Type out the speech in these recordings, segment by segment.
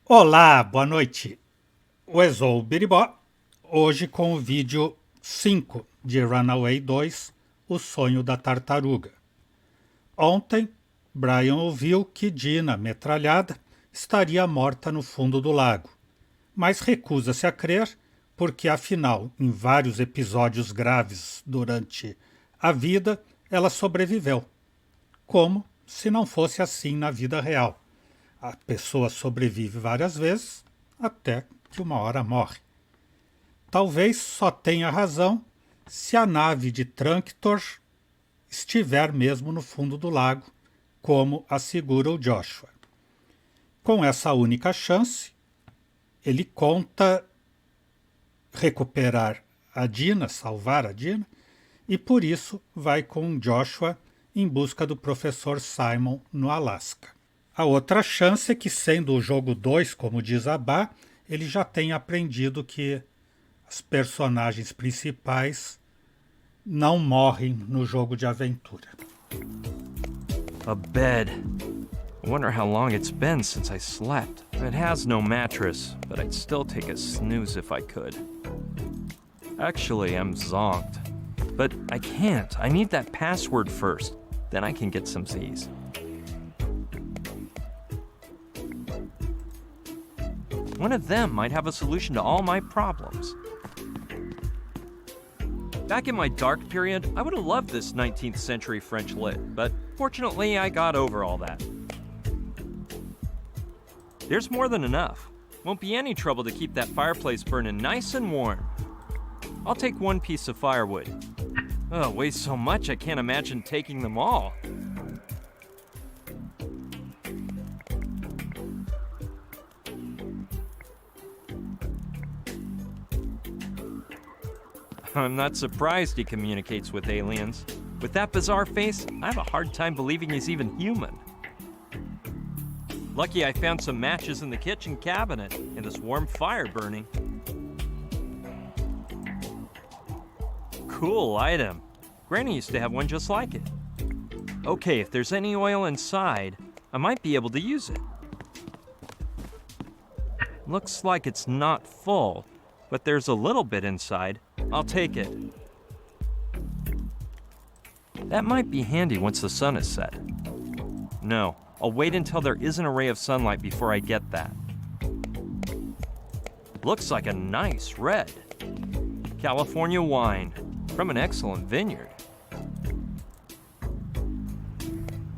Olá, boa noite. Eu sou o Biribó, hoje com o vídeo 5 de Runaway 2, O Sonho da Tartaruga. Ontem, Brian ouviu que Dina, metralhada, estaria morta no fundo do lago, mas recusa-se a crer porque, afinal, em vários episódios graves durante a vida, ela sobreviveu. Como se não fosse assim na vida real. A pessoa sobrevive várias vezes até que uma hora morre. Talvez só tenha razão se a nave de Truncator estiver mesmo no fundo do lago, como assegura o Joshua. Com essa única chance, ele conta recuperar a Dina, salvar a Dina, e por isso vai com Joshua em busca do professor Simon no Alasca. A outra chance é que, sendo o jogo 2, como diz a Bá, ele já tenha aprendido que as personagens principais não morrem no jogo de aventura. A bed. I wonder how long it's been since I slept. It has no mattress, but I'd still take a snooze if I could. Actually, I'm zonked. But I can't. I need that password first. Then I can get some Z's. One of them might have a solution to all my problems. Back in my dark period, I would have loved this 19th century French lit, but fortunately I got over all that. There's more than enough. Won't be any trouble to keep that fireplace burning nice and warm. I'll take one piece of firewood. Oh, it weighs so much I can't imagine taking them all. I'm not surprised he communicates with aliens. With that bizarre face, I have a hard time believing he's even human. Lucky I found some matches in the kitchen cabinet and this warm fire burning. Cool item. Granny used to have one just like it. Okay, if there's any oil inside, I might be able to use it. Looks like it's not full, but there's a little bit inside. I'll take it. That might be handy once the sun is set. No, I'll wait until there is an array of sunlight before I get that. Looks like a nice red. California wine from an excellent vineyard.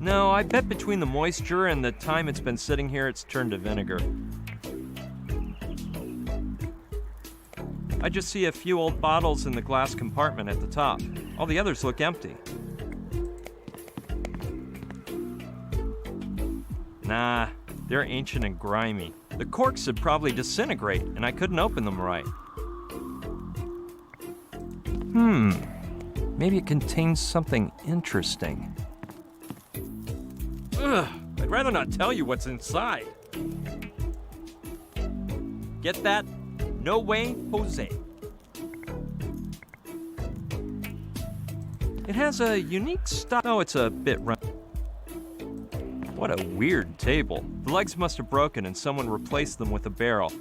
No, I bet between the moisture and the time it's been sitting here, it's turned to vinegar. I just see a few old bottles in the glass compartment at the top. All the others look empty. Nah, they're ancient and grimy. The corks would probably disintegrate, and I couldn't open them right. Maybe it contains something interesting. Ugh, I'd rather not tell you what's inside. Get that? No way, Jose. It has a unique style. Oh, it's a bit run. What a weird table. The legs must have broken and someone replaced them with a barrel.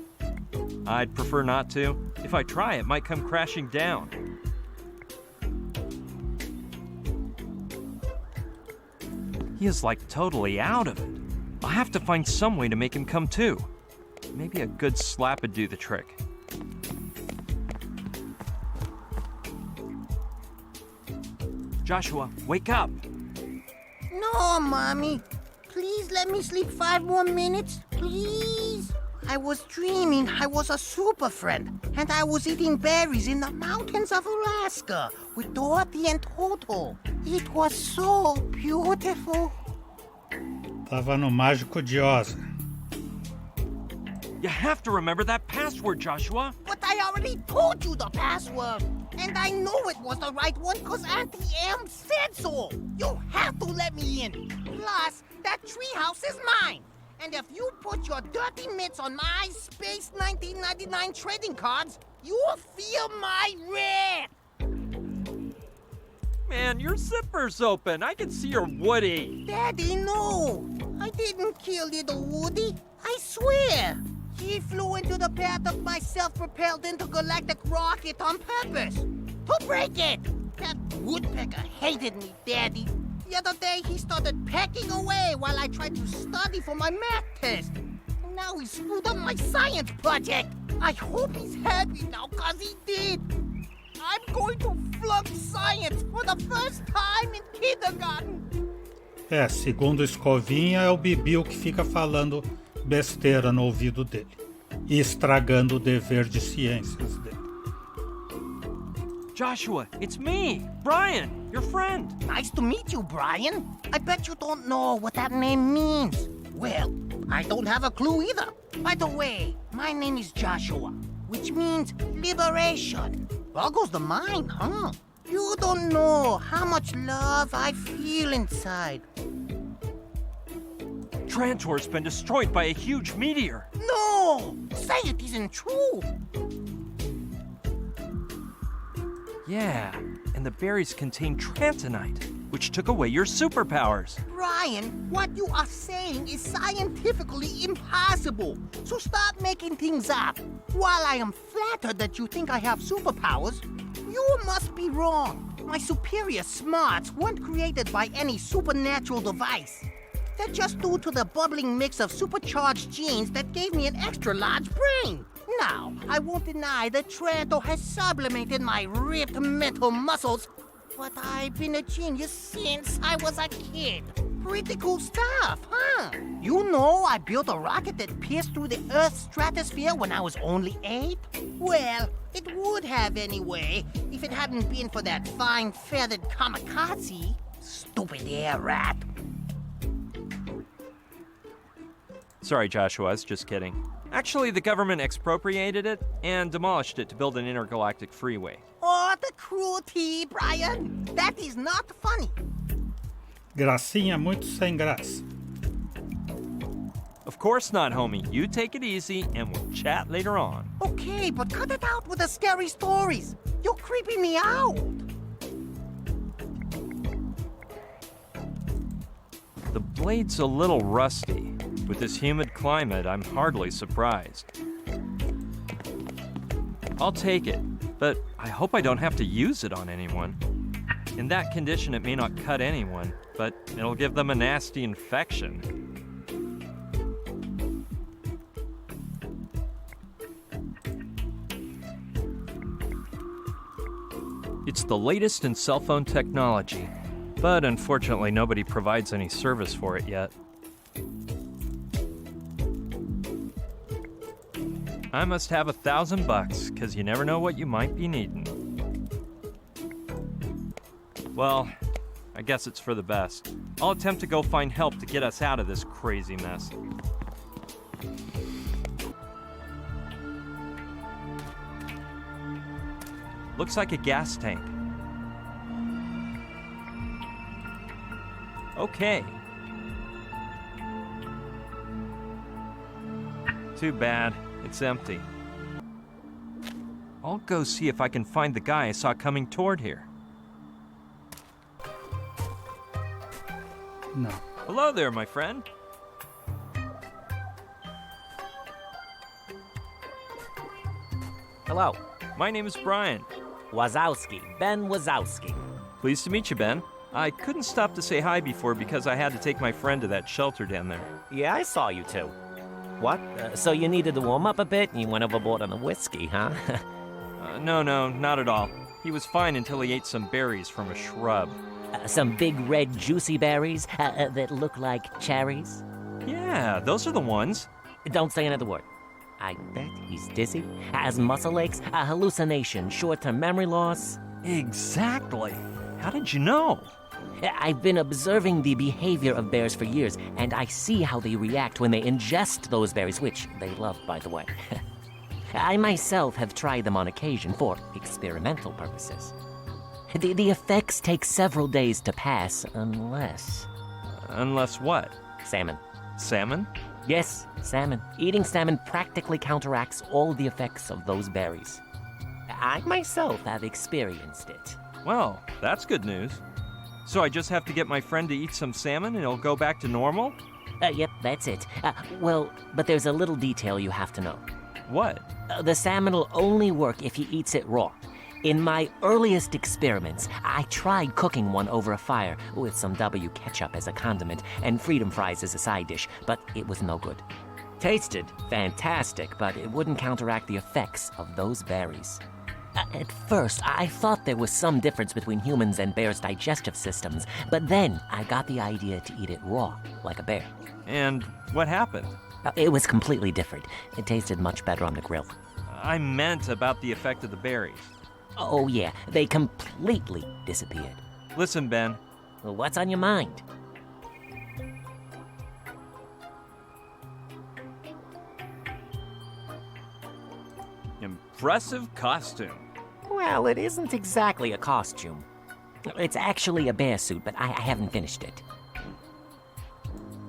I'd prefer not to. If I try, it might come crashing down. He is like totally out of it. I'll have to find some way to make him come to. Maybe a good slap would do the trick. Joshua, wake up! No, Mommy. Please let me sleep 5 more minutes, please. I was dreaming I was a super friend, and I was eating berries in the mountains of Alaska with Dorothy and Toto. It was so beautiful. Tava no Mágico de Oz. You have to remember that password, Joshua! But I already told you the password. And I know it was the right one because Auntie M said so. You have to let me in. Plus, that treehouse is mine. And if you put your dirty mitts on my Space 1999 trading cards, you'll feel my wrath. Man, your zipper's open. I can see your Woody. Daddy, no. I didn't kill little Woody. I swear. He flew into the path of my self-propelled intergalactic rocket on purpose. To break it! That woodpecker hated me, Daddy. The other day, he started pecking away while I tried to study for my math test. And now he screwed up my science project. I hope he's happy now, 'cause he did. I'm going to flunk science for the first time in kindergarten. Segundo Escovinha, é o Bibi que fica falando besteira no ouvido dele e estragando o dever de ciências dele. Joshua, it's me, Brian, your friend. Nice to meet you, Brian. I bet you don't know what that name means. Well, I don't have a clue either. By the way, my name is Joshua, which means liberation. Boggles the mind, huh? You don't know how much love I feel inside. Trantor's been destroyed by a huge meteor. No! Say it isn't true. Yeah, and the berries contain trantonite, which took away your superpowers. Brian, what you are saying is scientifically impossible. So stop making things up. While I am flattered that you think I have superpowers, you must be wrong. My superior smarts weren't created by any supernatural device. They're just due to the bubbling mix of supercharged genes that gave me an extra large brain. Now, I won't deny that Tranto has sublimated my ripped mental muscles, but I've been a genius since I was a kid. Pretty cool stuff, huh? You know I built a rocket that pierced through the Earth's stratosphere when I was only 8? Well, it would have anyway, if it hadn't been for that fine-feathered kamikaze. Stupid air rat. Sorry, Joshua, I was just kidding. Actually, the government expropriated it and demolished it to build an intergalactic freeway. Oh, the cruelty, Brian. That is not funny. Gracinha muito sem graça. Of course not, homie. You take it easy and we'll chat later on. Okay, but cut it out with the scary stories. You're creeping me out. The blade's a little rusty. With this humid climate, I'm hardly surprised. I'll take it, but I hope I don't have to use it on anyone. In that condition, it may not cut anyone, but it'll give them a nasty infection. It's the latest in cell phone technology, but unfortunately nobody provides any service for it yet. I must have $1,000, 'cause you never know what you might be needing. Well, I guess it's for the best. I'll attempt to go find help to get us out of this crazy mess. Looks like a gas tank. Okay. Too bad. It's empty. I'll go see if I can find the guy I saw coming toward here. Não. Hello there, my friend. Hello. My name is Brian. Wazowski. Ben Wazowski. Pleased to meet you, Ben. I couldn't stop to say hi before because I had to take my friend to that shelter down there. Yeah, I saw you too. What? So you needed to warm up a bit and you went overboard on the whiskey, huh? No, not at all. He was fine until he ate some berries from a shrub. Some big red juicy berries that look like cherries? Yeah, those are the ones. Don't say another word. I bet he's dizzy, has muscle aches, a hallucination, short-term memory loss. Exactly. How did you know? I've been observing the behavior of bears for years, and I see how they react when they ingest those berries, which they love, by the way. I myself have tried them on occasion for experimental purposes. The effects take several days to pass, unless... Unless what? Salmon. Salmon? Yes, salmon. Eating salmon practically counteracts all the effects of those berries. I myself have experienced it. Well, that's good news. So I just have to get my friend to eat some salmon and he'll go back to normal? Yep, that's it. Well, but there's a little detail you have to know. What? The salmon will only work if he eats it raw. In my earliest experiments, I tried cooking one over a fire with some W ketchup as a condiment and freedom fries as a side dish, but it was no good. Tasted fantastic, but it wouldn't counteract the effects of those berries. At first, I thought there was some difference between humans and bears' digestive systems, but then I got the idea to eat it raw, like a bear. And what happened? It was completely different. It tasted much better on the grill. I meant about the effect of the berries. Oh yeah, they completely disappeared. Listen, Ben. What's on your mind? Impressive costume. Well, it isn't exactly a costume. It's actually a bear suit, but I haven't finished it.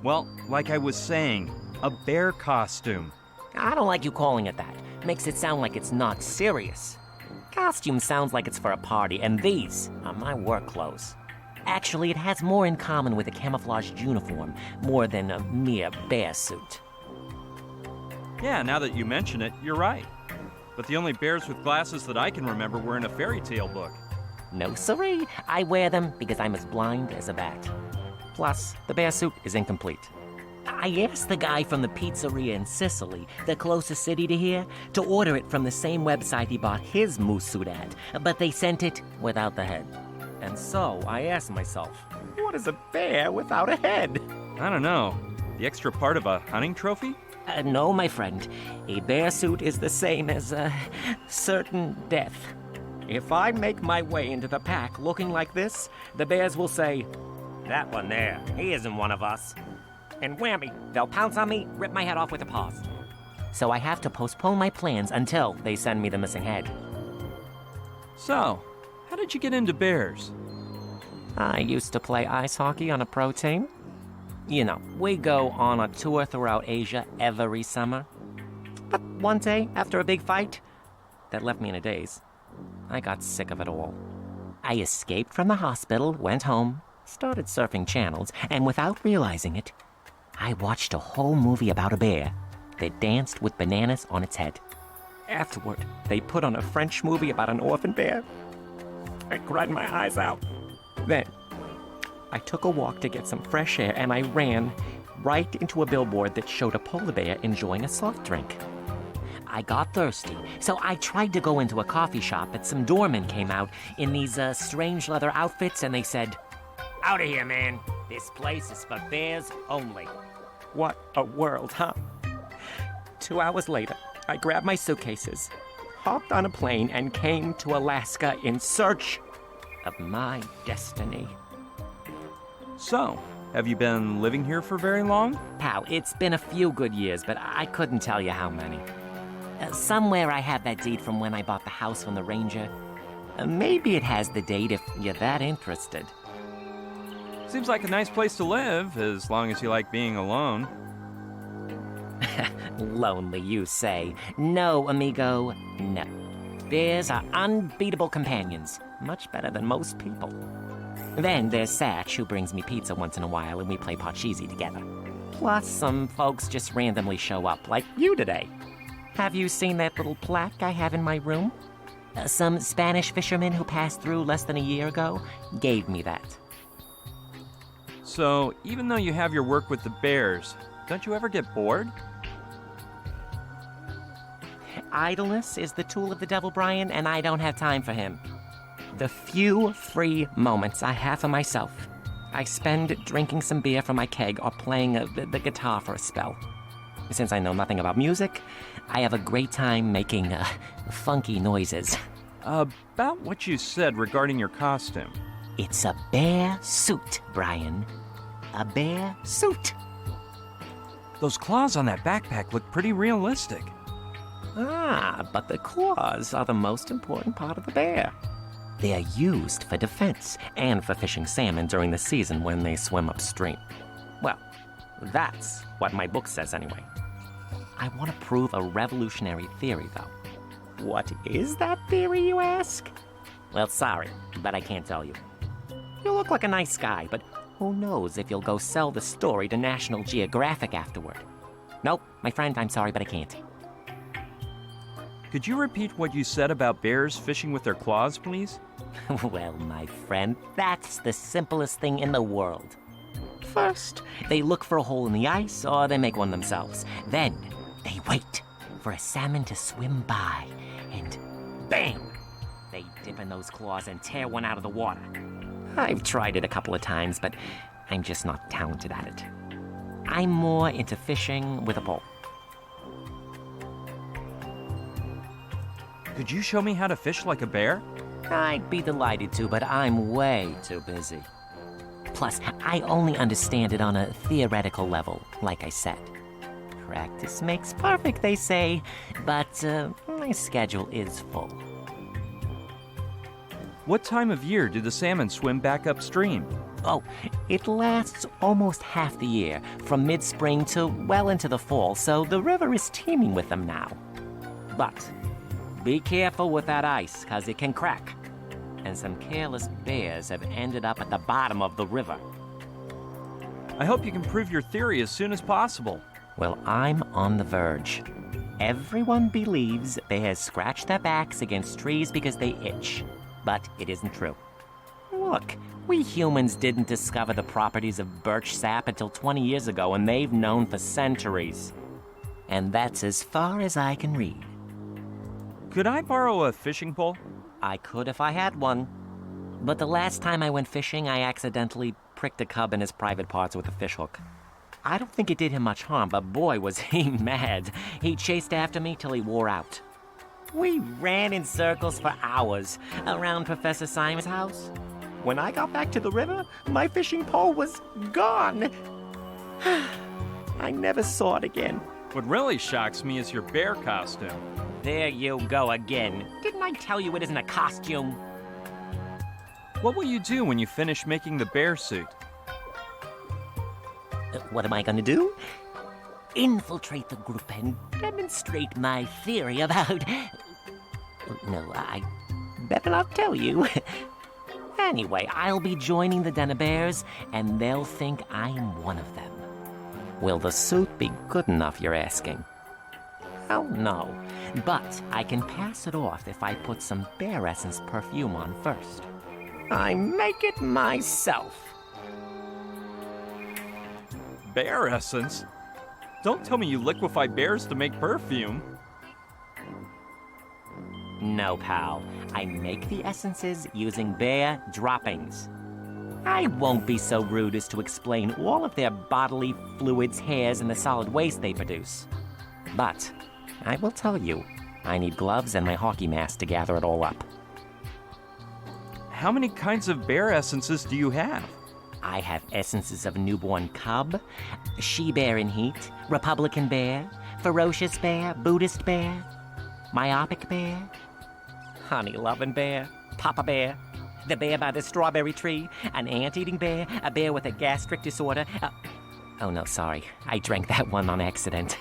Well, like I was saying, a bear costume. I don't like you calling it that. Makes it sound like it's not serious. Costume sounds like it's for a party, and these are my work clothes. Actually, it has more in common with a camouflaged uniform more than a mere bear suit. Yeah, now that you mention it, you're right. But the only bears with glasses that I can remember were in a fairy tale book. No siree, I wear them because I'm as blind as a bat. Plus, the bear suit is incomplete. I asked the guy from the pizzeria in Sicily, the closest city to here, to order it from the same website he bought his moose suit at, but they sent it without the head. And so I asked myself, what is a bear without a head? I don't know. The extra part of a hunting trophy? No, my friend. A bear suit is the same as a certain death. If I make my way into the pack looking like this, the bears will say, "That one there, he isn't one of us." And whammy, they'll pounce on me, rip my head off with their paws. So I have to postpone my plans until they send me the missing head. So, how did you get into bears? I used to play ice hockey on a pro team. You know, we go on a tour throughout Asia every summer. But one day, after a big fight that left me in a daze, I got sick of it all. I escaped from the hospital, went home, started surfing channels, and without realizing it, I watched a whole movie about a bear that danced with bananas on its head. Afterward, they put on a French movie about an orphan bear. I cried my eyes out. Then, I took a walk to get some fresh air, and I ran right into a billboard that showed a polar bear enjoying a soft drink. I got thirsty, so I tried to go into a coffee shop, but some doormen came out in these strange leather outfits, and they said, "Out of here, man. This place is for bears only." What a world, huh? 2 hours later, I grabbed my suitcases, hopped on a plane, and came to Alaska in search of my destiny. So, have you been living here for very long? Pal, it's been a few good years, but I couldn't tell you how many. Somewhere I have that deed from when I bought the house from the ranger. Maybe it has the date if you're that interested. Seems like a nice place to live, as long as you like being alone. Lonely, you say. No, amigo, no. Bears are unbeatable companions, much better than most people. Then there's Satch, who brings me pizza once in a while, and we play Parcheesi together. Plus, some folks just randomly show up, like you today. Have you seen that little plaque I have in my room? Some Spanish fisherman who passed through less than a year ago gave me that. So, even though you have your work with the bears, don't you ever get bored? Idleness is the tool of the devil, Brian, and I don't have time for him. The few free moments I have for myself, I spend drinking some beer from my keg or playing the guitar for a spell. Since I know nothing about music, I have a great time making funky noises. About what you said regarding your costume. It's a bear suit, Brian. A bear suit. Those claws on that backpack look pretty realistic. Ah, but the claws are the most important part of the bear. They are used for defense and for fishing salmon during the season when they swim upstream. Well, that's what my book says anyway. I want to prove a revolutionary theory, though. What is that theory, you ask? Well, sorry, but I can't tell you. You look like a nice guy, but Who knows if you'll go sell the story to National Geographic afterward. Nope, my friend, I'm sorry, but I can't. Could you repeat what you said about bears fishing with their claws, please? Well, my friend, that's the simplest thing in the world. First, they look for a hole in the ice, or they make one themselves. Then, they wait for a salmon to swim by, and bam! They dip in those claws and tear one out of the water. I've tried it a couple of times, but I'm just not talented at it. I'm more into fishing with a pole. Could you show me how to fish like a bear? I'd be delighted to, but I'm way too busy. Plus, I only understand it on a theoretical level, like I said. Practice makes perfect, they say, but my schedule is full. What time of year do the salmon swim back upstream? Oh, it lasts almost half the year, from mid-spring to well into the fall, so the river is teeming with them now. But be careful with that ice, 'cause it can crack. And some careless bears have ended up at the bottom of the river. I hope you can prove your theory as soon as possible. Well, I'm on the verge. Everyone believes bears scratch their backs against trees because they itch. But it isn't true. Look, we humans didn't discover the properties of birch sap until 20 years ago, and they've known for centuries. And that's as far as I can read. Could I borrow a fishing pole? I could if I had one. But the last time I went fishing, I accidentally pricked a cub in his private parts with a fishhook. I don't think it did him much harm, but boy was he mad. He chased after me till he wore out. We ran in circles for hours around Professor Simon's house. When I got back to the river, my fishing pole was gone. I never saw it again. What really shocks me is your bear costume. There you go again. Didn't I tell you it isn't a costume? What will you do when you finish making the bear suit? What am I gonna do? Infiltrate the group and demonstrate my theory about... No, I better not tell you. Anyway, I'll be joining the den of bears, and they'll think I'm one of them. Will the suit be good enough, you're asking? Oh, no. But I can pass it off if I put some bear essence perfume on first. I make it myself. Bear essence? Don't tell me you liquefy bears to make perfume. No, pal. I make the essences using bear droppings. I won't be so rude as to explain all of their bodily fluids, hairs, and the solid waste they produce. But I will tell you, I need gloves and my hockey mask to gather it all up. How many kinds of bear essences do you have? I have essences of newborn cub, she-bear in heat, Republican bear, ferocious bear, Buddhist bear, myopic bear, honey-loving bear, papa bear, the bear by the strawberry tree, an ant-eating bear, a bear with a gastric disorder. Oh no, sorry, I drank that one on accident.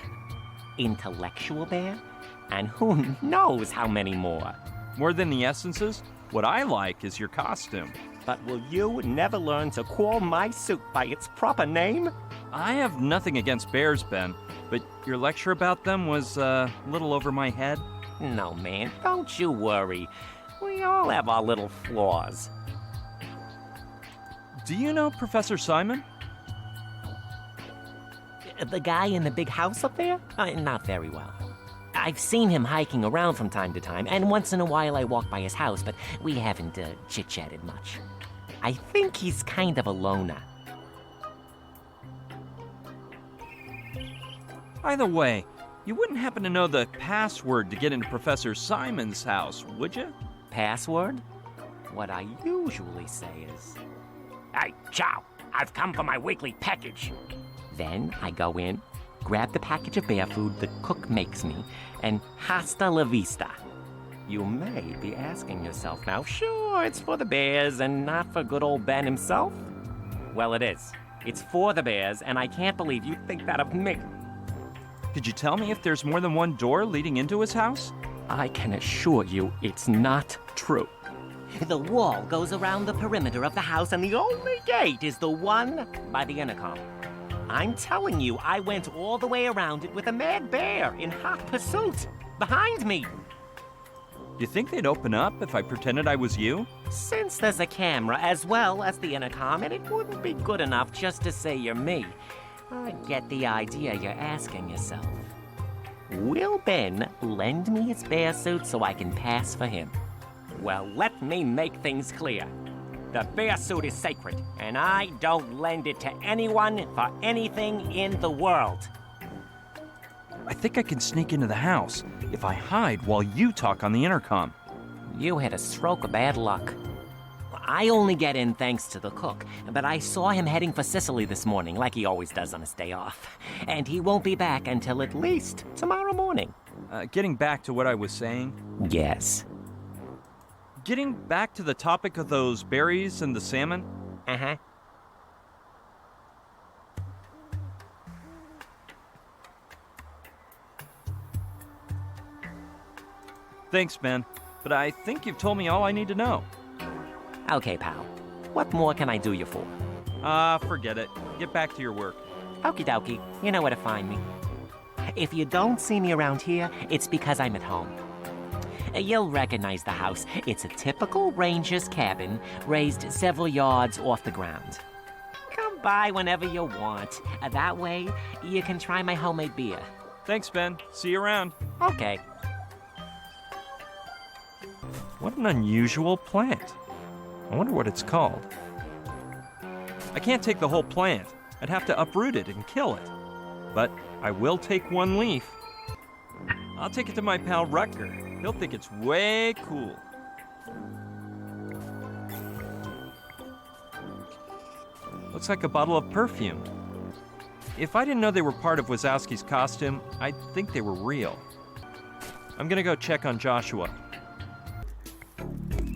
Intellectual bear, and who knows how many more. More than the essences? What I like is your costume. But will you never learn to call my suit by its proper name? I have nothing against bears, Ben, but your lecture about them was a little over my head. No, man, don't you worry. We all have our little flaws. Do you know Professor Simon? The guy in the big house up there? Not very well. I've seen him hiking around from time to time, and once in a while I walk by his house, but we haven't chit-chatted much. I think he's kind of a loner. By the way, you wouldn't happen to know the password to get into Professor Simon's house, would you? Password? What I usually say is, "Hey, Chow, I've come for my weekly package." Then I go in, grab the package of bear food the cook makes me, and hasta la vista. You may be asking yourself now, sure, it's for the bears and not for good old Ben himself? Well, it is. It's for the bears, and I can't believe you think that of me. Could you tell me if there's more than one door leading into his house? I can assure you it's not true. The wall goes around the perimeter of the house, and the only gate is the one by the intercom. I'm telling you, I went all the way around it with a mad bear in hot pursuit. Behind me. You think they'd open up if I pretended I was you? Since there's a camera as well as the intercom, and it wouldn't be good enough just to say you're me, I get the idea you're asking yourself. Will Ben lend me his bear suit so I can pass for him? Well, let me make things clear. The bear suit is sacred, and I don't lend it to anyone for anything in the world. I think I can sneak into the house if I hide while you talk on the intercom. You had a stroke of bad luck. I only get in thanks to the cook, but I saw him heading for Sicily this morning, like he always does on his day off. And he won't be back until at least tomorrow morning. Getting back to what I was saying. Yes. Getting back to the topic of those berries and the salmon. Uh-huh. Thanks, Ben, but I think you've told me all I need to know. Okay, pal. What more can I do you for? Forget it. Get back to your work. Okie dokie. You know where to find me. If you don't see me around here, it's because I'm at home. You'll recognize the house. It's a typical ranger's cabin, raised several yards off the ground. Come by whenever you want. That way, you can try my homemade beer. Thanks, Ben. See you around. Okay. What an unusual plant. I wonder what it's called. I can't take the whole plant. I'd have to uproot it and kill it. But I will take one leaf. I'll take it to my pal Rutger. He'll think it's way cool. Looks like a bottle of perfume. If I didn't know they were part of Wazowski's costume, I'd think they were real. I'm gonna go check on Joshua.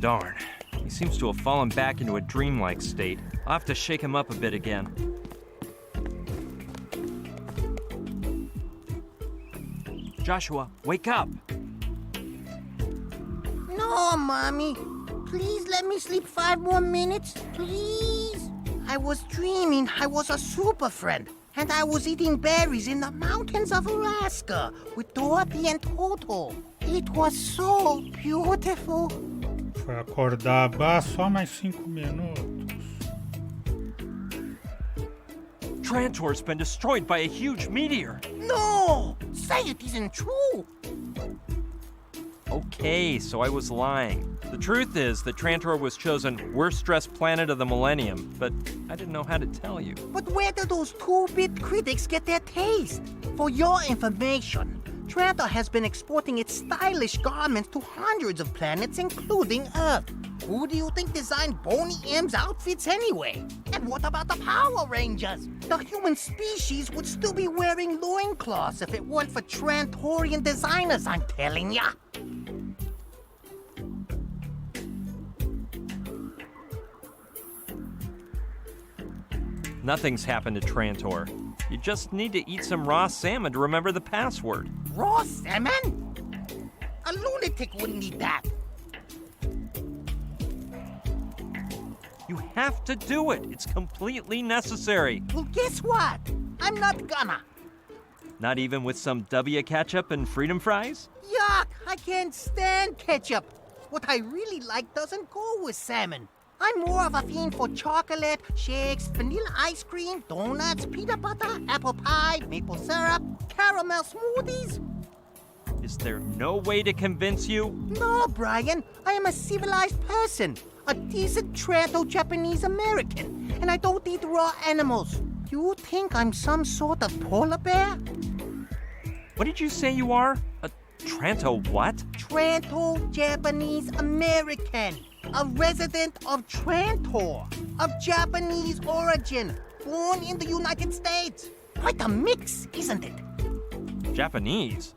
Darn, he seems to have fallen back into a dreamlike state. I'll have to shake him up a bit again. Joshua, wake up! No, Mommy. Please let me sleep 5 more minutes, please. I was dreaming I was a super friend, and I was eating berries in the mountains of Alaska with Dorothy and Toto. It was so beautiful. Foi acordar só mais 5 minutos. Trantor's been destroyed by a huge meteor! No! Say it isn't true! Okay, so I was lying. The truth is that Trantor was chosen worst dressed planet of the millennium, but I didn't know how to tell you. But where do those 2-bit critics get their taste? For your information, Trantor has been exporting its stylish garments to hundreds of planets, including Earth. Who do you think designed Boney M's outfits anyway? And what about the Power Rangers? The human species would still be wearing loincloths if it weren't for Trantorian designers, I'm telling ya. Nothing's happened to Trantor. You just need to eat some raw salmon to remember the password. Raw salmon? A lunatic wouldn't eat that. You have to do it. It's completely necessary. Well, guess what? I'm not gonna. Not even with some W ketchup and freedom fries? Yuck! I can't stand ketchup. What I really like doesn't go with salmon. I'm more of a fiend for chocolate, shakes, vanilla ice cream, donuts, peanut butter, apple pie, maple syrup, caramel smoothies. Is there no way to convince you? No, Brian. I am a civilized person. A decent Tranto-Japanese American. And I don't eat raw animals. You think I'm some sort of polar bear? What did you say you are? A Tranto what? Tranto-Japanese American. A resident of Trantor, of Japanese origin, born in the United States. Quite a mix, isn't it? Japanese?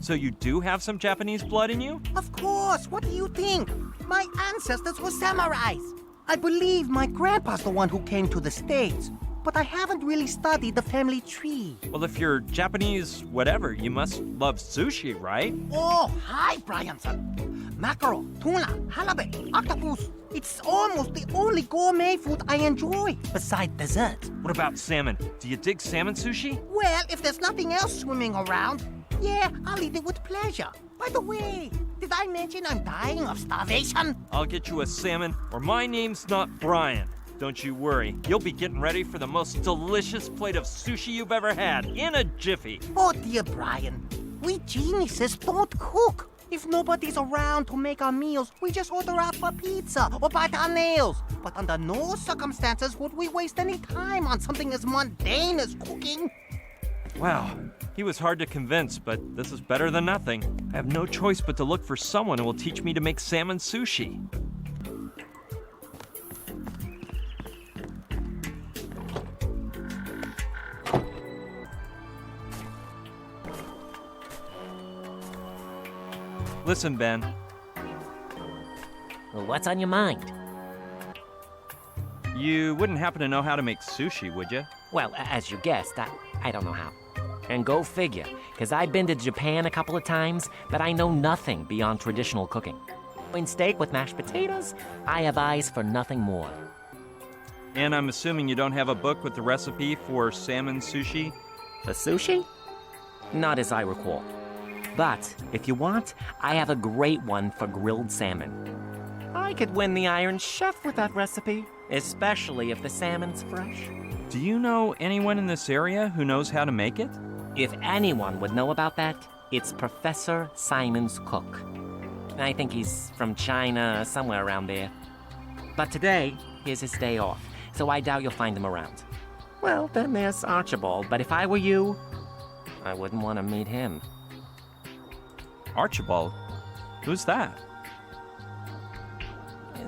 So you do have some Japanese blood in you? Of course, what do you think? My ancestors were samurais. I believe my grandpa's the one who came to the States. but I haven't really studied the family tree. Well, if you're Japanese, whatever, you must love sushi, right? Oh, hi, Brianson. Mackerel, tuna, halibut, octopus. It's almost the only gourmet food I enjoy, besides dessert. What about salmon? Do you dig salmon sushi? Well, if there's nothing else swimming around, yeah, I'll eat it with pleasure. By the way, did I mention I'm dying of starvation? I'll get you a salmon, or my name's not Brian. Don't you worry, you'll be getting ready for the most delicious plate of sushi you've ever had, in a jiffy. Oh, dear Brian, we geniuses don't cook. If nobody's around to make our meals, we just order out for pizza or bite our nails. But under no circumstances would we waste any time on something as mundane as cooking. Wow, he was hard to convince, but this is better than nothing. I have no choice but to look for someone who will teach me to make salmon sushi. Listen, Ben. Well, what's on your mind? You wouldn't happen to know how to make sushi, would you? Well, as you guessed, I don't know how. And go figure, because I've been to Japan a couple of times, but I know nothing beyond traditional cooking. In steak with mashed potatoes, I have eyes for nothing more. And I'm assuming you don't have a book with the recipe for salmon sushi? For sushi? Not as I recall. But, if you want, I have a great one for grilled salmon. I could win the Iron Chef with that recipe, especially if the salmon's fresh. Do you know anyone in this area who knows how to make it? If anyone would know about that, it's Professor Simon's cook. I think he's from China, somewhere around there. But today is his day off, so I doubt you'll find him around. Well, then there's Archibald, but if I were you, I wouldn't want to meet him. Archibald? Who's that?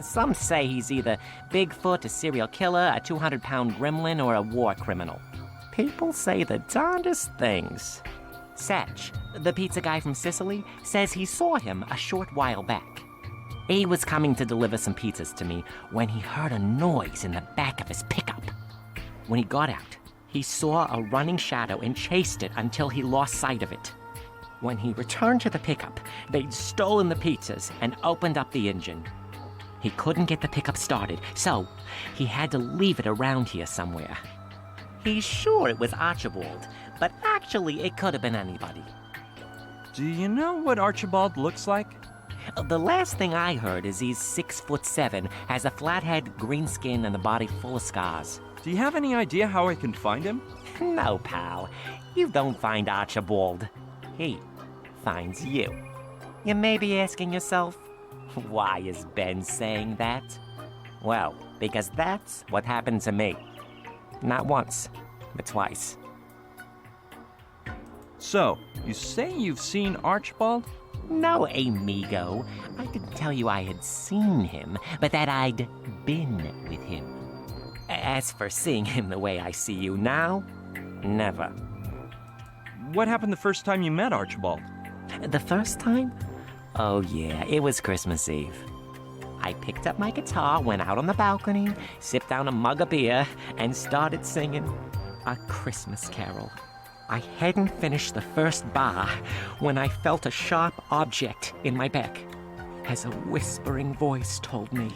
Some say he's either Bigfoot, a serial killer, a 200-pound gremlin, or a war criminal. People say the darndest things. Satch, the pizza guy from Sicily, says he saw him a short while back. He was coming to deliver some pizzas to me when he heard a noise in the back of his pickup. When he got out, he saw a running shadow and chased it until he lost sight of it. When he returned to the pickup, they'd stolen the pizzas and opened up the engine. He couldn't get the pickup started, so he had to leave it around here somewhere. He's sure it was Archibald, but actually it could have been anybody. Do you know what Archibald looks like? The last thing I heard is he's 6'7", has a flat head, green skin, and a body full of scars. Do you have any idea how I can find him? No, pal. You don't find Archibald. He finds you. You may be asking yourself, why is Ben saying that? Well, because that's what happened to me. Not once, but twice. So, you say you've seen Archibald? No, amigo. I didn't tell you I had seen him, but that I'd been with him. As for seeing him the way I see you now, never. What happened the first time you met Archibald? The first time? Oh yeah, it was Christmas Eve. I picked up my guitar, went out on the balcony, sipped down a mug of beer, and started singing A Christmas Carol. I hadn't finished the first bar when I felt a sharp object in my back, as a whispering voice told me,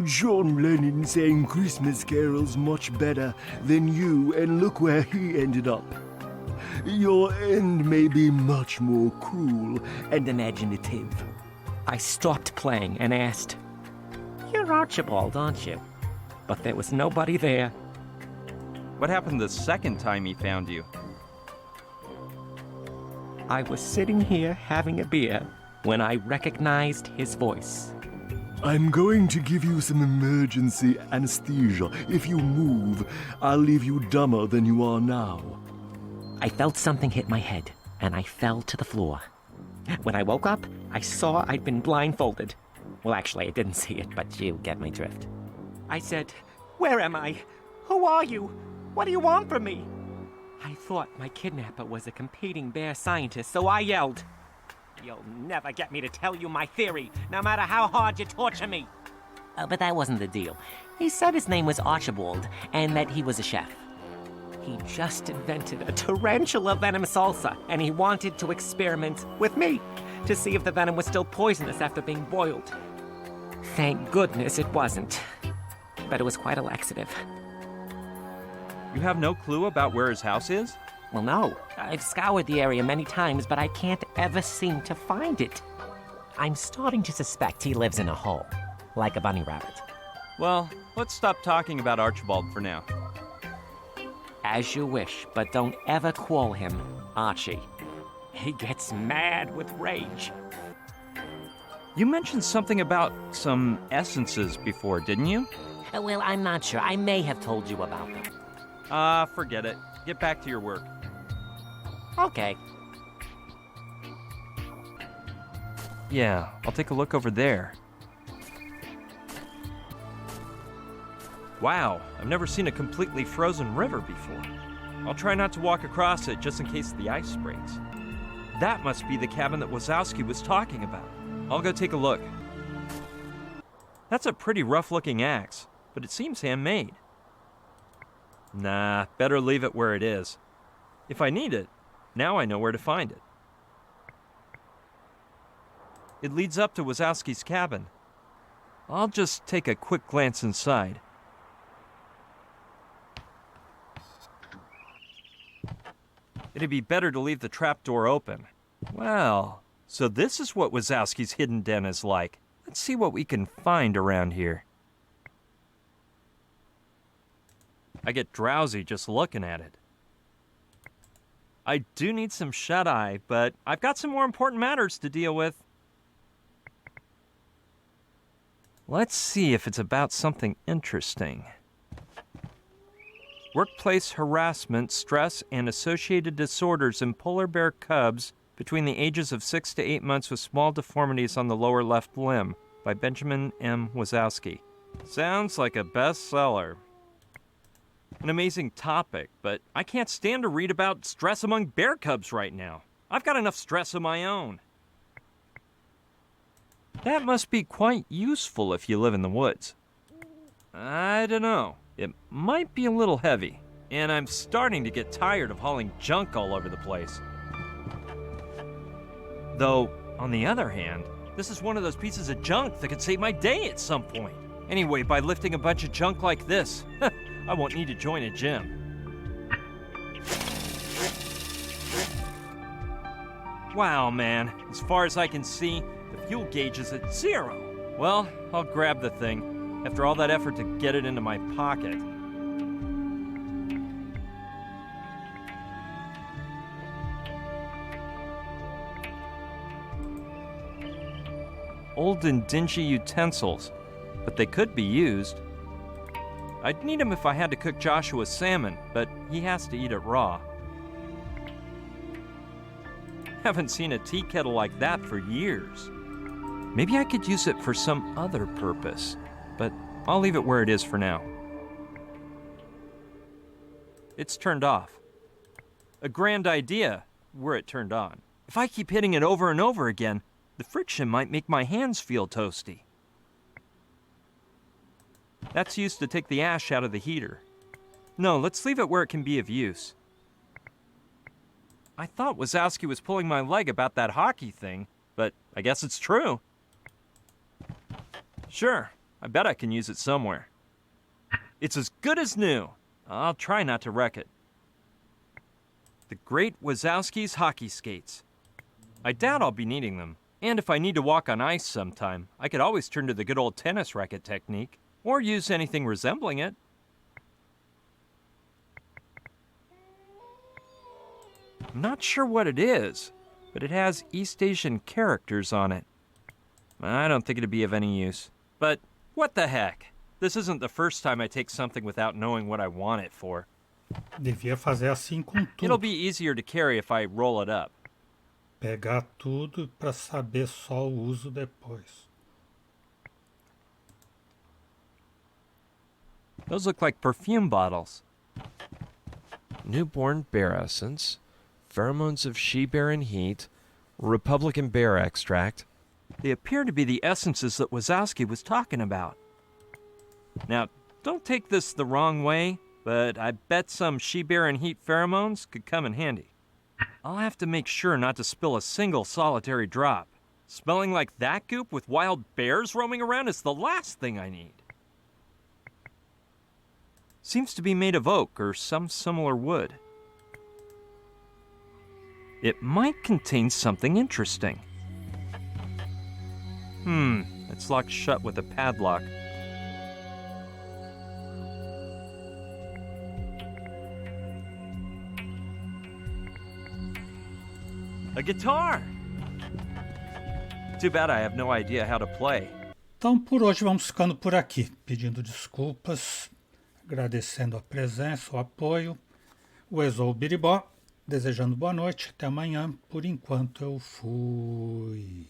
John Lennon sang Christmas carols much better than you, and look where he ended up. Your end may be much more cruel and imaginative. I stopped playing and asked, You're Archibald, aren't you? But there was nobody there. What happened the second time he found you? I was sitting here having a beer when I recognized his voice. I'm going to give you some emergency anesthesia. If you move, I'll leave you dumber than you are now. I felt something hit my head, and I fell to the floor. When I woke up, I saw I'd been blindfolded. Well, actually, I didn't see it, but you get my drift. I said, Where am I? Who are you? What do you want from me? I thought my kidnapper was a competing bear scientist, so I yelled, You'll never get me to tell you my theory, no matter how hard you torture me. But that wasn't the deal. He said his name was Archibald and that he was a chef. He just invented a tarantula venom salsa, and he wanted to experiment with me to see if the venom was still poisonous after being boiled. Thank goodness it wasn't. But it was quite a laxative. You have no clue about where his house is? Well, no. I've scoured the area many times, but I can't ever seem to find it. I'm starting to suspect he lives in a hole, like a bunny rabbit. Well, let's stop talking about Archibald for now. As you wish, but don't ever call him Archie. He gets mad with rage. You mentioned something about some essences before, didn't you? Well, I'm not sure. I may have told you about them. Forget it. Get back to your work. Okay. Yeah, I'll take a look over there. Wow, I've never seen a completely frozen river before. I'll try not to walk across it just in case the ice breaks. That must be the cabin that Wazowski was talking about. I'll go take a look. That's a pretty rough-looking axe, but it seems handmade. Nah, better leave it where it is. If I need it, now I know where to find it. It leads up to Wazowski's cabin. I'll just take a quick glance inside. It'd be better to leave the trapdoor open. Well, so this is what Wazowski's hidden den is like. Let's see what we can find around here. I get drowsy just looking at it. I do need some shut-eye, but I've got some more important matters to deal with. Let's see if it's about something interesting. Workplace harassment, stress, and associated disorders in polar bear cubs between the ages of 6 to 8 months with small deformities on the lower left limb by Benjamin M. Wazowski. Sounds like a bestseller. An amazing topic, but I can't stand to read about stress among bear cubs right now. I've got enough stress of my own. That must be quite useful if you live in the woods. I don't know. It might be a little heavy, and I'm starting to get tired of hauling junk all over the place. Though, on the other hand, this is one of those pieces of junk that could save my day at some point. Anyway, by lifting a bunch of junk like this, I won't need to join a gym. Wow, man. As far as I can see, the fuel gauge is at 0. Well, I'll grab the thing. After all that effort to get it into my pocket. Old and dingy utensils, but they could be used. I'd need them if I had to cook Joshua's salmon, but he has to eat it raw. Haven't seen a tea kettle like that for years. Maybe I could use it for some other purpose. But I'll leave it where it is for now. It's turned off. A grand idea, were it turned on. If I keep hitting it over and over again, the friction might make my hands feel toasty. That's used to take the ash out of the heater. No, let's leave it where it can be of use. I thought Wazowski was pulling my leg about that hockey thing, but I guess it's true. Sure. I bet I can use it somewhere. It's as good as new. I'll try not to wreck it. The great Wazowski's hockey skates. I doubt I'll be needing them. And if I need to walk on ice sometime, I could always turn to the good old tennis racket technique, or use anything resembling it. I'm not sure what it is, but it has East Asian characters on it. I don't think it'd be of any use, but what the heck? This isn't the first time I take something without knowing what I want it for. Devia fazer assim com It'll tudo. be easier to carry if I roll it up. Pegar tudo para saber só o uso depois. Those look like perfume bottles. Newborn bear essence, pheromones of she-bear in heat, Republican bear extract. They appear to be the essences that Wazowski was talking about. Now, Don't take this the wrong way, but I bet some she bear and heat pheromones could come in handy. I'll have to make sure not to spill a single solitary drop. Smelling like that goop with wild bears roaming around is the last thing I need. Seems to be made of oak or some similar wood. It might contain something interesting. It's locked shut with a padlock. A guitar! Too bad I have no idea how to play. Então, por hoje vamos ficando por aqui, pedindo desculpas, agradecendo a presença, o apoio. O Exou Biribó, desejando boa noite, até amanhã. Por enquanto eu fui.